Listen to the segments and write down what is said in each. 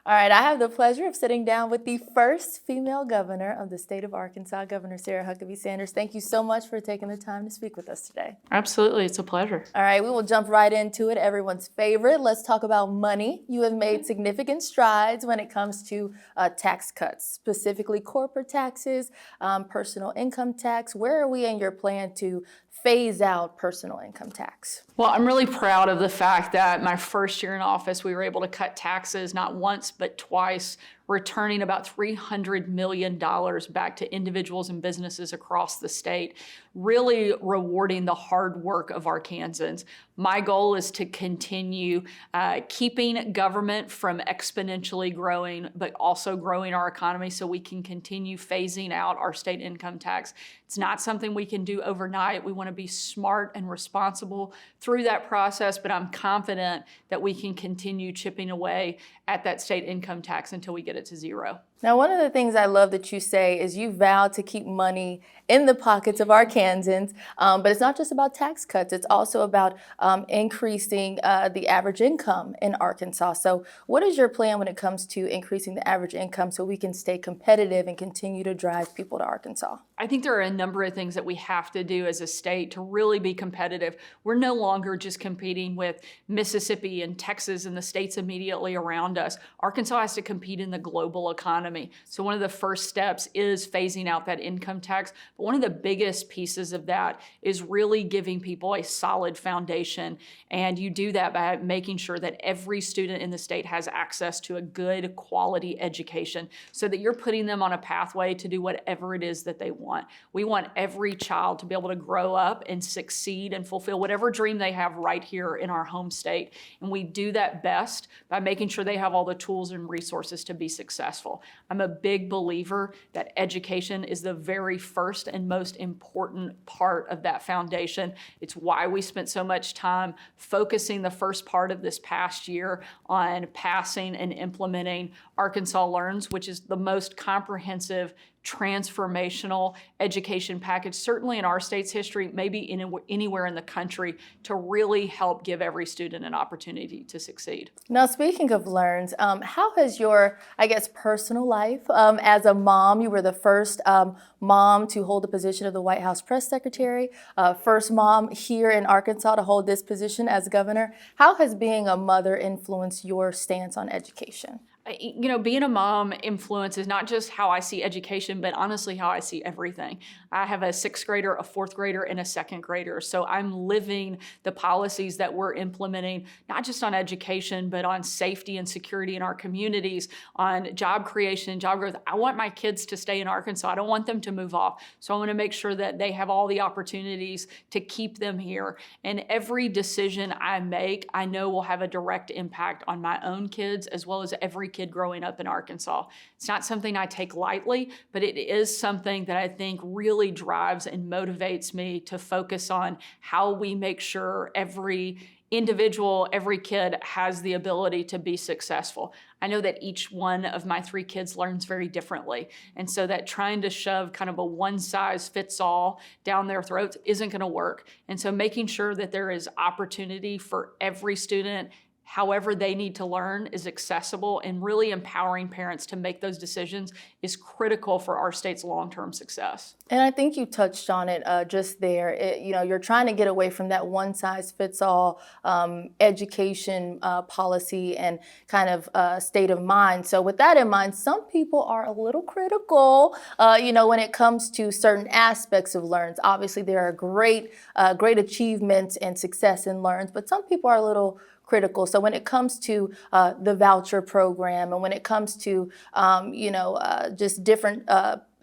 All right, I have the pleasure of sitting down with the first female governor of the state of Arkansas, Governor Sarah Huckabee Sanders. Thank you so much for taking the time to speak with us today. Absolutely, it's a pleasure. All right, we will jump right into it. Everyone's favorite. Let's talk about money. You have made significant strides when it comes to tax cuts, specifically corporate taxes, personal income tax. Where are we in your plan to phase out personal income tax? Well, I'm really proud of the fact that my first year in office, we were able to cut taxes not once, but twice, returning about $300 million back to individuals and businesses across the state, really rewarding the hard work of Arkansans. My goal is to continue keeping government from exponentially growing, but also growing our economy so we can continue phasing out our state income tax. It's not something we can do overnight. We want to be smart and responsible through that process, but I'm confident that we can continue chipping away at that state income tax until we get it to zero. Now, one of the things I love that you say is you vow to keep money in the pockets of Arkansans, but it's not just about tax cuts. It's also about increasing the average income in Arkansas. So what is your plan when it comes to increasing the average income so we can stay competitive and continue to drive people to Arkansas? I think there are a number of things that we have to do as a state to really be competitive. We're no longer just competing with Mississippi and Texas and the states immediately around us. Arkansas has to compete in the global economy. So one of the first steps is phasing out that income tax. But one of the biggest pieces of that is really giving people a solid foundation. And you do that by making sure that every student in the state has access to a good quality education so that you're putting them on a pathway to do whatever it is that they want. We want every child to be able to grow up and succeed and fulfill whatever dream they have right here in our home state. And we do that best by making sure they have all the tools and resources to be successful. I'm a big believer that education is the very first and most important part of that foundation. It's why we spent so much time focusing the first part of this past year on passing and implementing Arkansas Learns, which is the most comprehensive transformational education package, certainly in our state's history, maybe anywhere in the country, to really help give every student an opportunity to succeed. Now, speaking of Learns, how has your, personal life as a mom, you were the first mom to hold the position of the White House press secretary, first mom here in Arkansas to hold this position as governor. How has being a mother influenced your stance on education? You know, being a mom influences not just how I see education, but honestly how I see everything. I have a sixth grader, a fourth grader, and a second grader. So I'm living the policies that we're implementing, not just on education, but on safety and security in our communities, on job creation and job growth. I want my kids to stay in Arkansas. I don't want them to move off. So I want to make sure that they have all the opportunities to keep them here. And every decision I make, I know will have a direct impact on my own kids as well as every kid growing up in Arkansas. It's not something I take lightly, but it is something that I think really drives and motivates me to focus on how we make sure every individual, every kid has the ability to be successful. I know that each one of my three kids learns very differently. And so that trying to shove kind of a one-size-fits-all down their throats isn't going to work. And so making sure that there is opportunity for every student, however they need to learn, is accessible, and really empowering parents to make those decisions is critical for our state's long-term success. And I think you touched on it just there. You're trying to get away from that one-size-fits-all education policy and kind of state of mind. So with that in mind, some people are a little critical, when it comes to certain aspects of Learns. Obviously, there are great achievements and success in Learns, but some people are a little critical. So when it comes to the voucher program and when it comes to, just different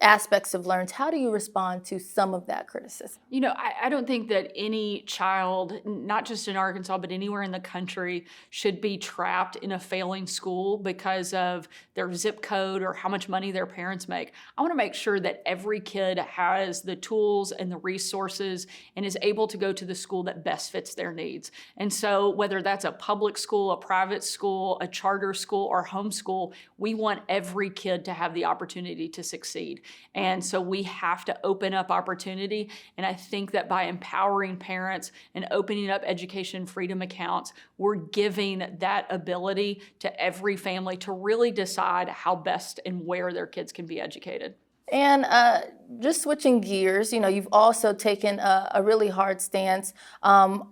aspects of Learns, how do you respond to some of that criticism? You know, I don't think that any child, not just in Arkansas, but anywhere in the country, should be trapped in a failing school because of their zip code or how much money their parents make. I want to make sure that every kid has the tools and the resources and is able to go to the school that best fits their needs. And so whether that's a public school, a private school, a charter school, or homeschool, we want every kid to have the opportunity to succeed. And so we have to open up opportunity. And I think that by empowering parents and opening up education freedom accounts, we're giving that ability to every family to really decide how best and where their kids can be educated. And just switching gears, you've also taken a really hard stance on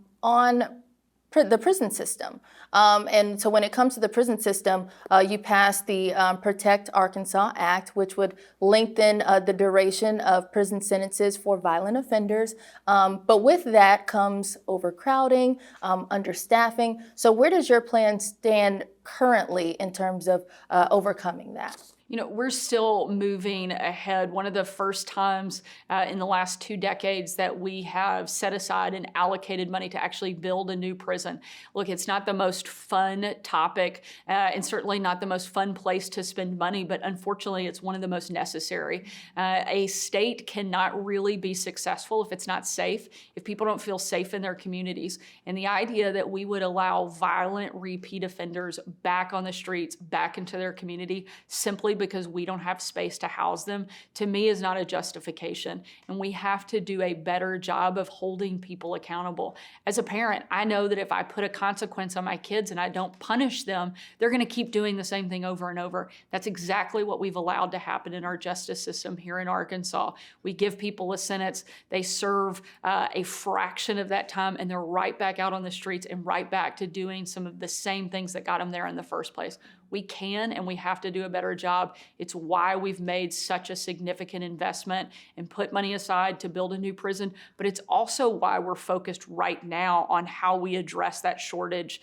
the prison system. And so when it comes to the prison system, you passed the Protect Arkansas Act, which would lengthen the duration of prison sentences for violent offenders. But with that comes overcrowding, understaffing. So where does your plan stand currently in terms of overcoming that? We're still moving ahead. One of the first times in the last 2 decades that we have set aside and allocated money to actually build a new prison. Look, it's not the most fun topic and certainly not the most fun place to spend money, but unfortunately it's one of the most necessary. A state cannot really be successful if it's not safe, if people don't feel safe in their communities. And the idea that we would allow violent repeat offenders back on the streets, back into their community, simply because we don't have space to house them, to me is not a justification. And we have to do a better job of holding people accountable. As a parent, I know that if I put a consequence on my kids and I don't punish them, they're going to keep doing the same thing over and over. That's exactly what we've allowed to happen in our justice system here in Arkansas. We give people a sentence, they serve a fraction of that time, and they're right back out on the streets and right back to doing some of the same things that got them there in the first place. We can and we have to do a better job. It's why we've made such a significant investment and put money aside to build a new prison, but it's also why we're focused right now on how we address that shortage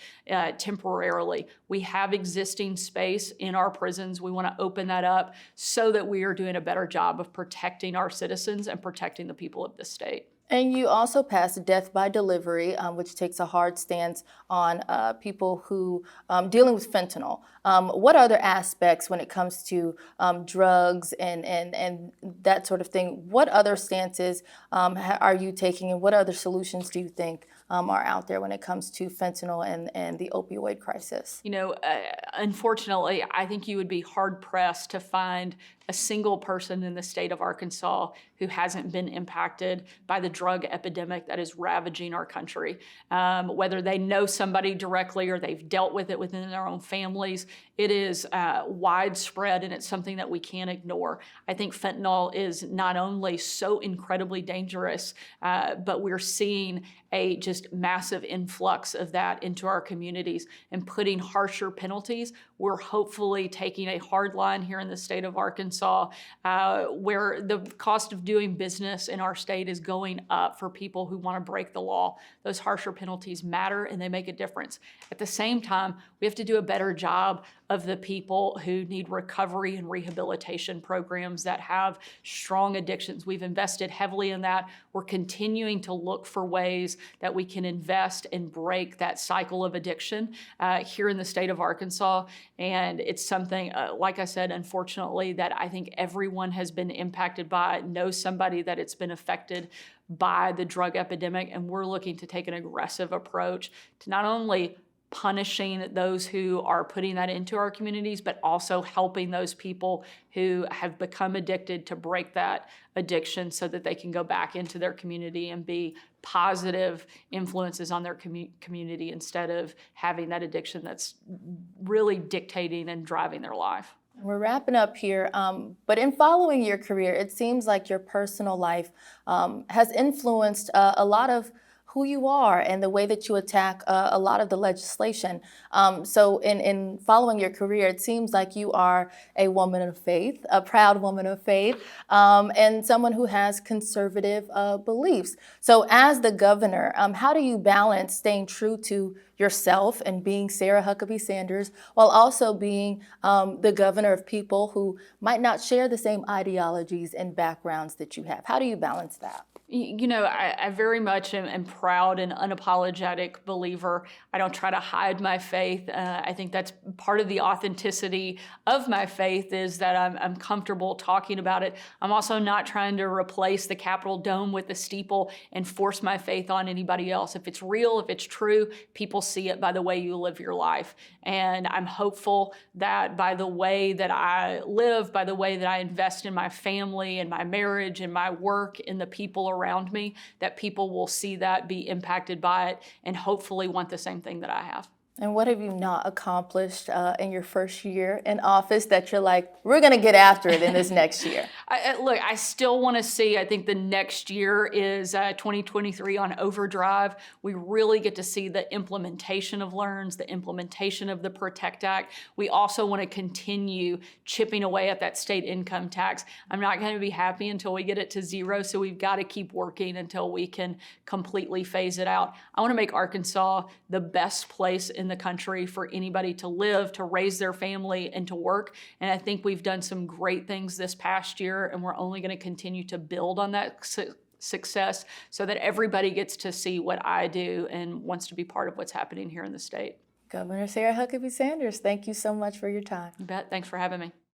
temporarily. We have existing space in our prisons. We want to open that up so that we are doing a better job of protecting our citizens and protecting the people of the state. And you also passed death by delivery, which takes a hard stance on people who dealing with fentanyl. What other aspects when it comes to drugs and that sort of thing? What other stances are you taking, and what other solutions do you think are out there when it comes to fentanyl and the opioid crisis? Unfortunately, I think you would be hard pressed to find a single person in the state of Arkansas who hasn't been impacted by the drug epidemic that is ravaging our country. Whether they know somebody directly or they've dealt with it within their own families, it is widespread, and it's something that we can't ignore. I think fentanyl is not only so incredibly dangerous, but we're seeing a just massive influx of that into our communities and putting harsher penalties. We're hopefully taking a hard line here in the state of Arkansas, where the cost of doing business in our state is going up for people who want to break the law. Those harsher penalties matter and they make a difference. At the same time, we have to do a better job of the people who need recovery and rehabilitation programs that have strong addictions. We've invested heavily in that. We're continuing to look for ways that we can invest and break that cycle of addiction here in the state of Arkansas. And it's something, like I said, unfortunately, that I think everyone has been impacted by, knows somebody that it's been affected by the drug epidemic. And we're looking to take an aggressive approach to not only punishing those who are putting that into our communities, but also helping those people who have become addicted to break that addiction so that they can go back into their community and be positive influences on their community instead of having that addiction that's really dictating and driving their life. We're wrapping up here, but in following your career, it seems like your personal life has influenced a lot of who you are and the way that you attack a lot of the legislation. So in following your career, it seems like you are a woman of faith, a proud woman of faith, and someone who has conservative beliefs. So as the governor, how do you balance staying true to yourself and being Sarah Huckabee Sanders while also being the governor of people who might not share the same ideologies and backgrounds that you have? How do you balance that? I very much am proud and unapologetic believer. I don't try to hide my faith. I think that's part of the authenticity of my faith is that I'm comfortable talking about it. I'm also not trying to replace the Capitol dome with the steeple and force my faith on anybody else. If it's real, if it's true, people see it by the way you live your life. And I'm hopeful that by the way that I live, by the way that I invest in my family and my marriage and my work and the people around me, that people will see that, be impacted by it, and hopefully want the same thing that I have. And what have you not accomplished in your first year in office that you're like, we're going to get after it in this next year? Look, I still want to see, I think the next year is 2023 on overdrive. We really get to see the implementation of LEARNS, the implementation of the PROTECT Act. We also want to continue chipping away at that state income tax. I'm not going to be happy until we get it to zero, so we've got to keep working until we can completely phase it out. I want to make Arkansas the best place in the country for anybody to live, to raise their family, and to work. And I think we've done some great things this past year, and we're only going to continue to build on that success so that everybody gets to see what I do and wants to be part of what's happening here in the state. Governor Sarah Huckabee Sanders, thank you so much for your time. You bet. Thanks for having me.